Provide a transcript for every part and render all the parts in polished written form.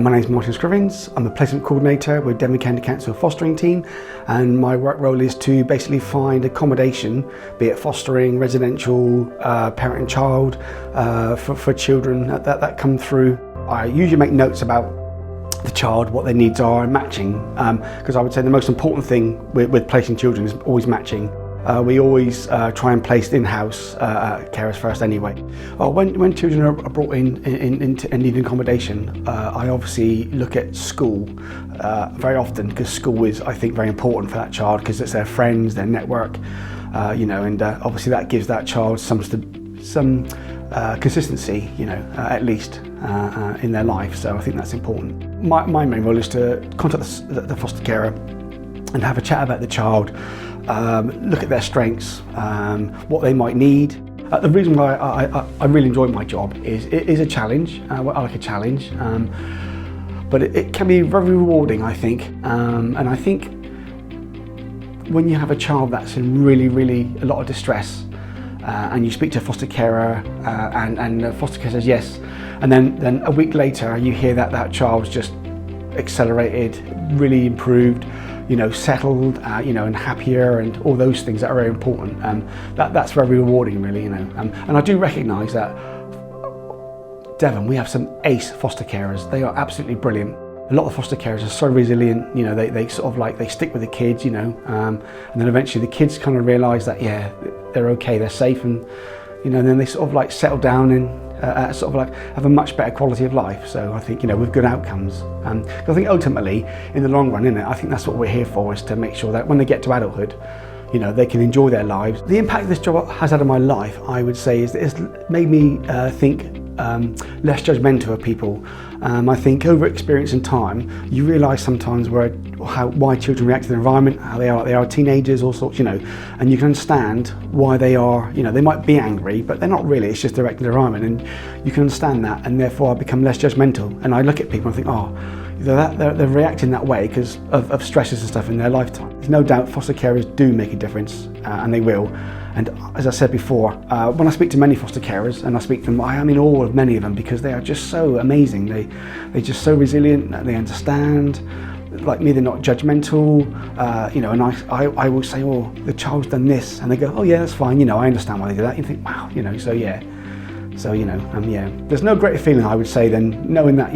My name is Martin Scrivens. I'm a placement coordinator with Devon County Council fostering team, and my work role is to basically find accommodation, be it fostering, residential, parent and child, for children that come through. I usually make notes about the child, what their needs are, and matching, because I would say the most important thing with placing children is always matching. We always try and place in-house carers first anyway. When children are brought in and need accommodation, I obviously look at school very often, because school is, I think, very important for that child, because it's their friends, their network, and obviously that gives that child some consistency, at least in their life. So I think that's important. My main role is to contact the foster carer and have a chat about the child, look at their strengths, what they might need. The reason why I really enjoy my job is it is a challenge. I like a challenge, but it can be very rewarding, I think. And I think when you have a child that's in really a lot of distress, and you speak to a foster carer, and the foster carer says yes, and then a week later you hear that child's just accelerated, really improved, settled, and happier, and all those things that are very important. That's very rewarding, really, and I do recognise that Devon, we have some ace foster carers. They are absolutely brilliant. A lot of foster carers are so resilient, they sort of like, they stick with the kids, and then eventually the kids kind of realise that, yeah, they're okay, they're safe, and then they sort of like settle down and sort of like have a much better quality of life. So I think, with good outcomes. I think ultimately, in the long run, I think that's what we're here for, is to make sure that when they get to adulthood, they can enjoy their lives. The impact this job has had on my life, I would say, is it's made me think less judgmental of people. I think over experience and time, you realise sometimes why children react to their environment, how they are teenagers, all sorts, and you can understand why they are, they might be angry, but they're not really, it's just direct environment, and you can understand that, and therefore I become less judgmental. And I look at people and think, they're reacting that way because of stresses and stuff in their lifetime. There's no doubt foster carers do make a difference, and they will. And as I said before, when I speak to many foster carers, and I speak to them, I am in awe of many of them, because they are just so amazing. They're just so resilient, they understand. Like me, they're not judgmental, and I will say, the child's done this, and they go, oh yeah, that's fine, I understand why they do that. You think, wow, so yeah. So, there's no greater feeling, I would say, than knowing that,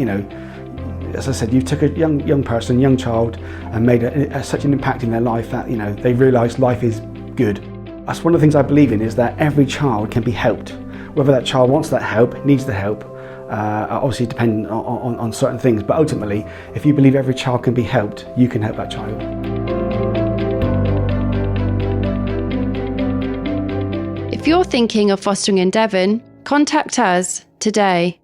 as I said, you took a young person, young child, and made such an impact in their life that, they realise life is good. That's one of the things I believe in, is that every child can be helped. Whether that child wants that help, needs the help, obviously depending on certain things, but ultimately, if you believe every child can be helped, you can help that child. If you're thinking of fostering in Devon, contact us today.